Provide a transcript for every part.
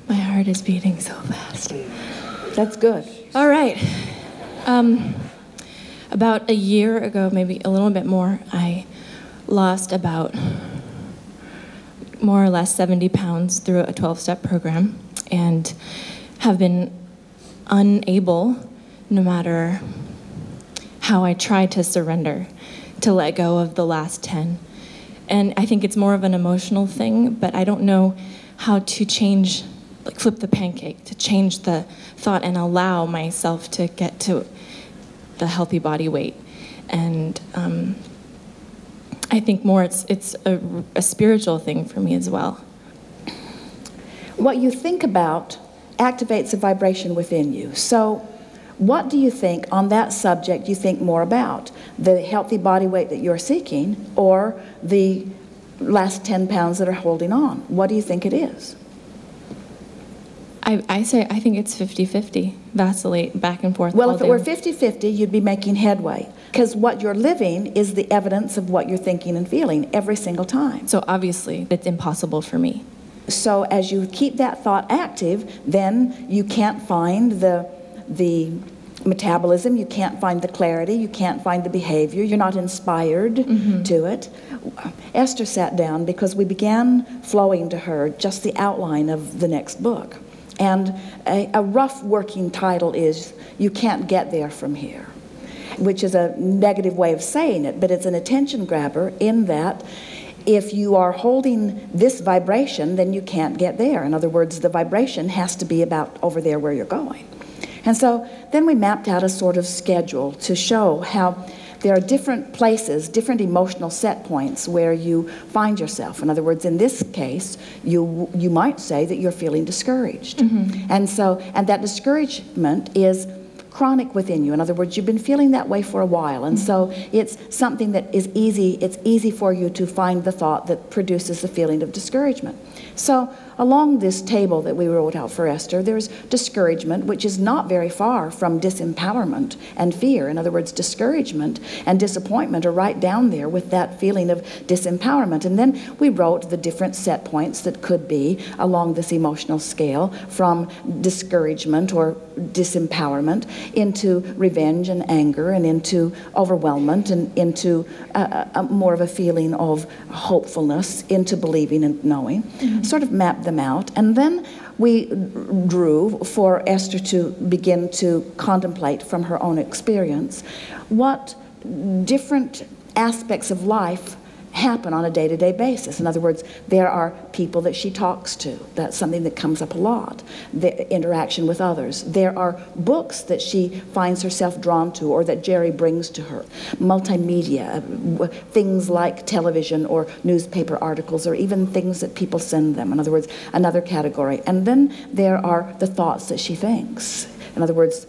My heart is beating so fast. That's good. All right. About a year ago, maybe a little bit more, I lost about more or less 70 pounds through a 12-step program and have been unable, no matter how I try to surrender, to let go of the last 10. And I think it's more of an emotional thing, but I don't know how to change, like flip the pancake, to change the thought and allow myself to get to the healthy body weight. And I think more it's a spiritual thing for me as well. What you think about activates a vibration within you. So what do you think on that subject you think more about? The healthy body weight that you're seeking or the last 10 pounds that are holding on? What do you think it is? I think it's 50-50, vacillate back and forth. Well, if it were 50-50, you'd be making headway. Because what you're living is the evidence of what you're thinking and feeling every single time. So obviously, it's impossible for me. So as you keep that thought active, then you can't find the metabolism, you can't find the clarity, you can't find the behavior, you're not inspired to it. Esther sat down because we began flowing to her just the outline of the next book. And a rough working title is You Can't Get There From Here, which is a negative way of saying it, but it's an attention grabber in that if you are holding this vibration, then you can't get there. In other words, the vibration has to be about over there where you're going. And so then we mapped out a sort of schedule to show how there are different places, different emotional set points where you find yourself. In other words, in this case, you might say that you're feeling discouraged. And that discouragement is chronic within you. In other words, you've been feeling that way for a while, and so it's something that is easy. It's easy for you to find the thought that produces the feeling of discouragement. So along this table that we wrote out for Esther, there's discouragement, which is not very far from disempowerment and fear. In other words, discouragement and disappointment are right down there with that feeling of disempowerment. And then we wrote the different set points that could be along this emotional scale from discouragement or disempowerment into revenge and anger and into overwhelmment and into more of a feeling of hopefulness, into believing and knowing. Sort of mapped them out, and then we drew for Esther to begin to contemplate from her own experience what different aspects of life happen on a day-to-day basis. In other words, there are people that she talks to. That's something that comes up a lot. The interaction with others. There are books that she finds herself drawn to or that Jerry brings to her. Multimedia, things like television or newspaper articles or even things that people send them. In other words, another category. And then there are the thoughts that she thinks. In other words,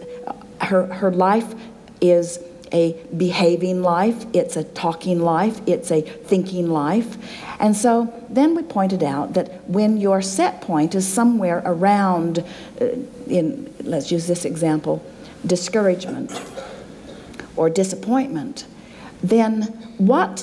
her life is a behaving life, it's a talking life, it's a thinking life. And so then we pointed out that when your set point is somewhere around, let's use this example, discouragement or disappointment, then what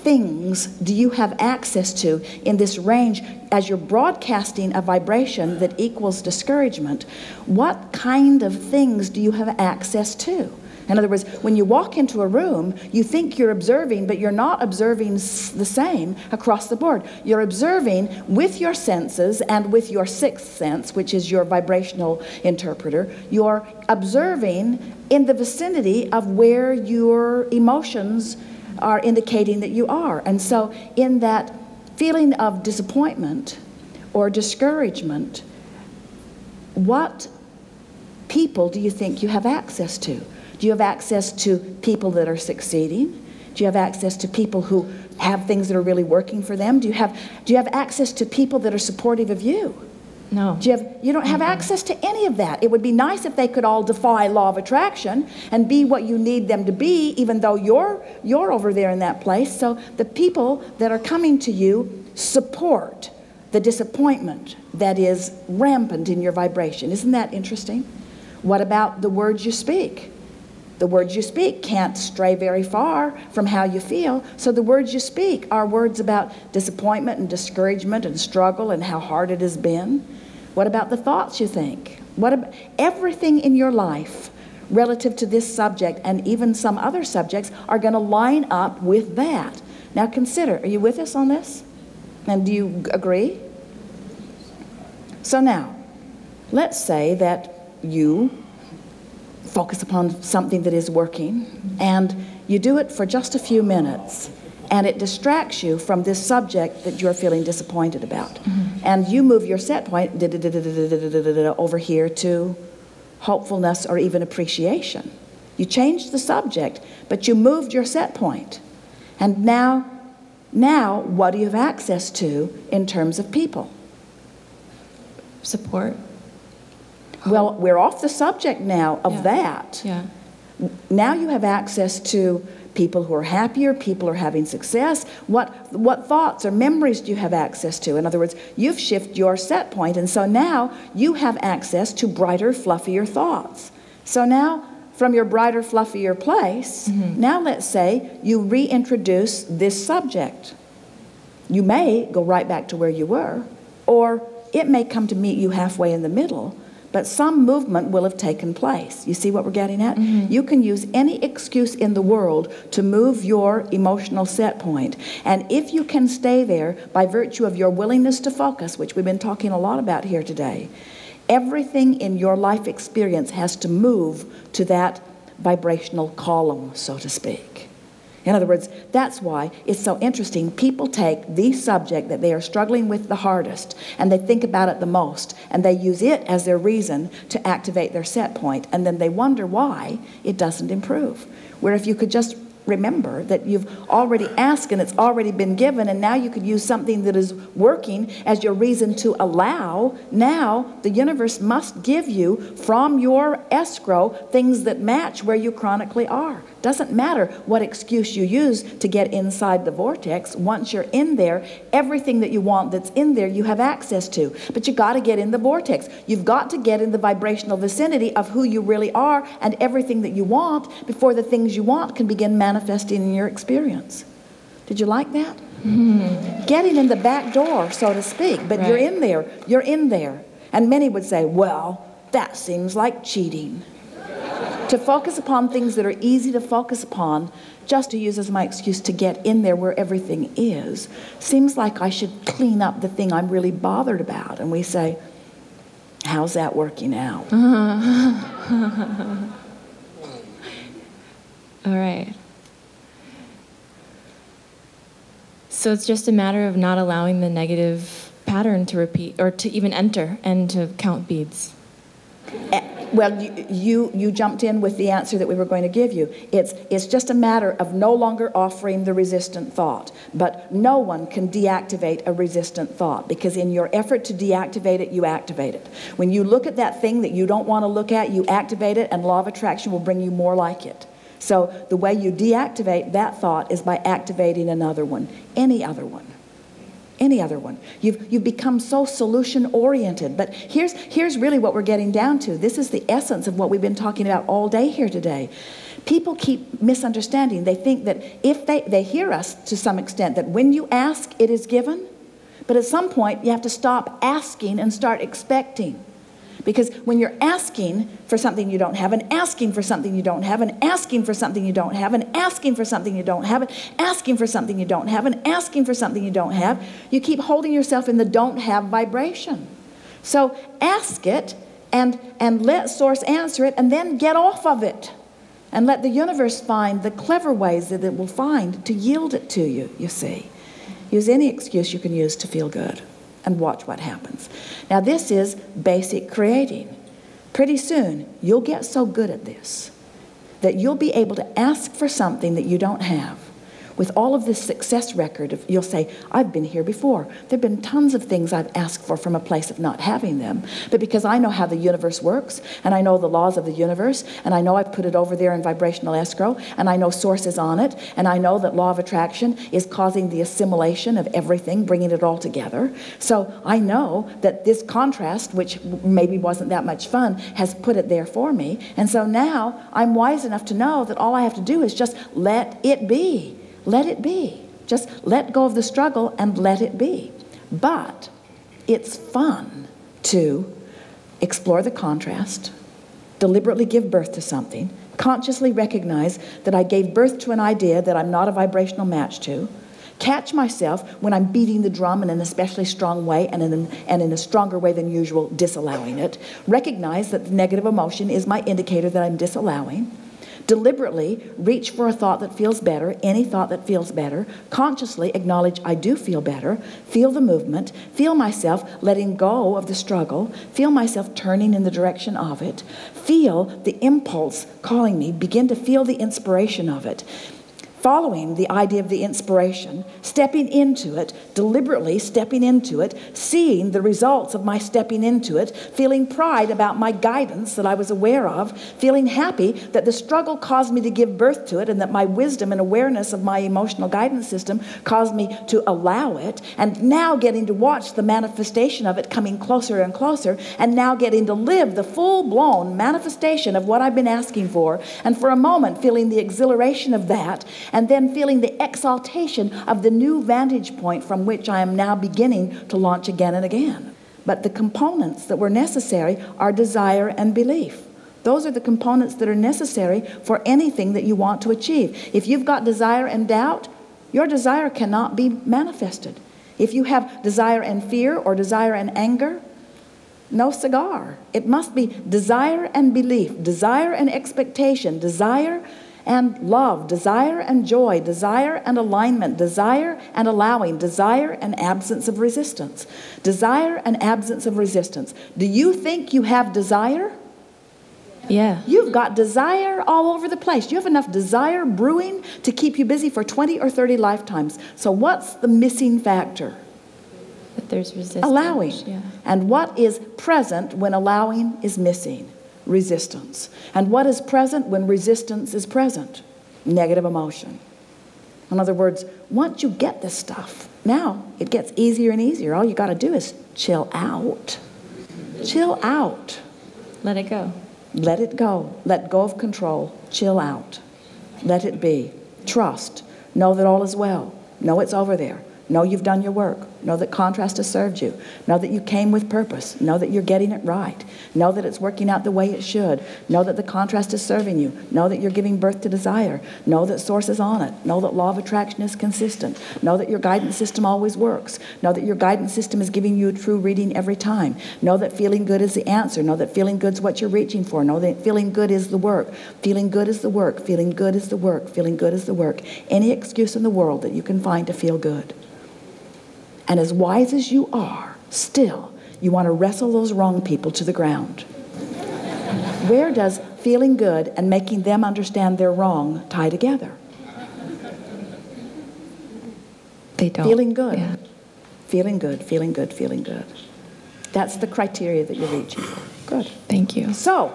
things do you have access to in this range as you're broadcasting a vibration that equals discouragement? What kind of things do you have access to? In other words, when you walk into a room, you think you're observing, but you're not observing the same across the board. You're observing with your senses and with your sixth sense, which is your vibrational interpreter. You're observing in the vicinity of where your emotions are indicating that you are. And so in that feeling of disappointment or discouragement, what people do you think you have access to? Do you have access to people that are succeeding? Do you have access to people who have things that are really working for them? Do you have access to people that are supportive of you? No. You don't have access to any of that. It would be nice if they could all defy law of attraction and be what you need them to be, even though you're over there in that place. So the people that are coming to you support the disappointment that is rampant in your vibration. Isn't that interesting? What about the words you speak? The words you speak can't stray very far from how you feel. So the words you speak are words about disappointment and discouragement and struggle and how hard it has been. What about the thoughts you think? What about everything in your life relative to this subject and even some other subjects are going to line up with that. Now consider, are you with us on this? And do you agree? So now, let's say that you focus upon something that is working and you do it for just a few minutes and it distracts you from this subject that you're feeling disappointed about. And you move your set point over here to hopefulness or even appreciation. You changed the subject, but you moved your set point. And now what do you have access to in terms of people? Support. Well, we're off the subject now of that. Yeah. Now you have access to people who are happier, people who are having success. What thoughts or memories do you have access to? In other words, you've shifted your set point, and so now you have access to brighter, fluffier thoughts. So now, from your brighter, fluffier place, now let's say you reintroduce this subject. You may go right back to where you were, or it may come to meet you halfway in the middle, but some movement will have taken place. You see what we're getting at? You can use any excuse in the world to move your emotional set point. And if you can stay there by virtue of your willingness to focus, which we've been talking a lot about here today, everything in your life experience has to move to that vibrational column, so to speak. In other words, that's why it's so interesting. People take the subject that they are struggling with the hardest and they think about it the most and they use it as their reason to activate their set point, and then they wonder why it doesn't improve. Where if you could just remember that you've already asked and it's already been given, and now you could use something that is working as your reason to allow. Now the universe must give you from your escrow things that match where you chronically are. Doesn't matter what excuse you use to get inside the vortex. Once you're in there, everything that you want that's in there you have access to. But you got to get in the vortex. You've got to get in the vibrational vicinity of who you really are and everything that you want before the things you want can begin manifesting in your experience. Did you like that? Getting in the back door, so to speak. But you're in there. You're in there. And many would say, well, that seems like cheating. To focus upon things that are easy to focus upon, just to use as my excuse to get in there where everything is, seems like I should clean up the thing I'm really bothered about. And we say, how's that working out? All right. So it's just a matter of not allowing the negative pattern to repeat or to even enter and to count beads. Well, you jumped in with the answer that we were going to give you. It's just a matter of no longer offering the resistant thought. But no one can deactivate a resistant thought, because in your effort to deactivate it, you activate it. When you look at that thing that you don't want to look at, you activate it, and law of attraction will bring you more like it. So the way you deactivate that thought is by activating another one, any other one. Any other one. You've become so solution-oriented. But here's really what we're getting down to. This is the essence of what we've been talking about all day here today. People keep misunderstanding. They think that if they hear us to some extent, that when you ask, it is given. But at some point, you have to stop asking and start expecting. Because when you're asking for something you don't have, and asking for something you don't have, and asking for something you don't have, and asking for something you don't have, and asking for something you don't have, and asking for something you don't have, you keep holding yourself in the don't have vibration. So ask it and let Source answer it, and then get off of it. And let the universe find the clever ways that it will find to yield it to you, you see. Use any excuse you can use to feel good. And watch what happens. Now this is basic creating. Pretty soon you'll get so good at this that you'll be able to ask for something that you don't have. With all of this success record, you'll say, I've been here before. There have been tons of things I've asked for from a place of not having them. But because I know how the universe works, and I know the laws of the universe, and I know I've put it over there in vibrational escrow, and I know Source is on it, and I know that law of attraction is causing the assimilation of everything, bringing it all together. So I know that this contrast, which maybe wasn't that much fun, has put it there for me. And so now I'm wise enough to know that all I have to do is just let it be. Let it be. Just let go of the struggle and let it be. But it's fun 2, explore the contrast, deliberately give birth to something, consciously recognize that I gave birth to an idea that I'm not a vibrational match to, catch myself when I'm beating the drum in an especially strong way and in a stronger way than usual, disallowing it, recognize that the negative emotion is my indicator that I'm disallowing, deliberately reach for a thought that feels better, any thought that feels better, consciously acknowledge I do feel better, feel the movement, feel myself letting go of the struggle, feel myself turning in the direction of it, feel the impulse calling me, begin to feel the inspiration of it. Following the idea of the inspiration, stepping into it, deliberately stepping into it, seeing the results of my stepping into it, feeling pride about my guidance that I was aware of, feeling happy that the struggle caused me to give birth to it and that my wisdom and awareness of my emotional guidance system caused me to allow it, and now getting to watch the manifestation of it coming closer and closer, and now getting to live the full-blown manifestation of what I've been asking for, and for a moment feeling the exhilaration of that, and then feeling the exaltation of the new vantage point from which I am now beginning to launch again and again. But the components that were necessary are desire and belief. Those are the components that are necessary for anything that you want to achieve. If you've got desire and doubt, your desire cannot be manifested. If you have desire and fear or desire and anger, no cigar. It must be desire and belief, desire and expectation, desire and love, desire and joy, desire and alignment, desire and allowing, desire and absence of resistance. Desire and absence of resistance. Do you think you have desire? Yeah. You've got desire all over the place. You have enough desire brewing to keep you busy for 20 or 30 lifetimes. So what's the missing factor? That there's resistance. Allowing. Yeah. And what is present when allowing is missing? Resistance. And what is present when resistance is present? Negative emotion. In other words, once you get this stuff, now it gets easier and easier. All you got to do is chill out. Chill out. Let it go. Let it go. Let go of control. Chill out. Let it be. Trust. Know that all is well. Know it's over there. Know you've done your work. Know that contrast has served you. Know that you came with purpose. Know that you're getting it right. Know that it's working out the way it should. Know that the contrast is serving you. Know that you're giving birth to desire. Know that source is on it. Know that law of attraction is consistent. Know that your guidance system always works. Know that your guidance system is giving you a true reading every time. Know that feeling good is the answer. Know that feeling good is what you're reaching for. Know that feeling good is the work. Feeling good is the work. Feeling good is the work. Feeling good is the work. Any excuse in the world that you can find to feel good. And as wise as you are, still, you want to wrestle those wrong people to the ground. Where does feeling good and making them understand they're wrong tie together? They don't. Feeling good. Yeah. Feeling good, feeling good, feeling good. That's the criteria that you're reaching for. Good. Thank you. So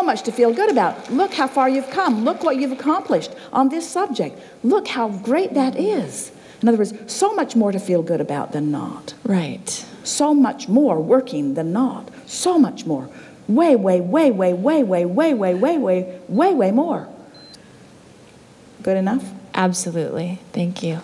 much to feel good about. Look how far you've come. Look what you've accomplished on this subject. Look how great that is. In other words, so much more to feel good about than not. Right. So much more working than not. So much more. Way, way, way, way, way, way, way, way, way, way, way, way more. Good enough? Absolutely. Thank you.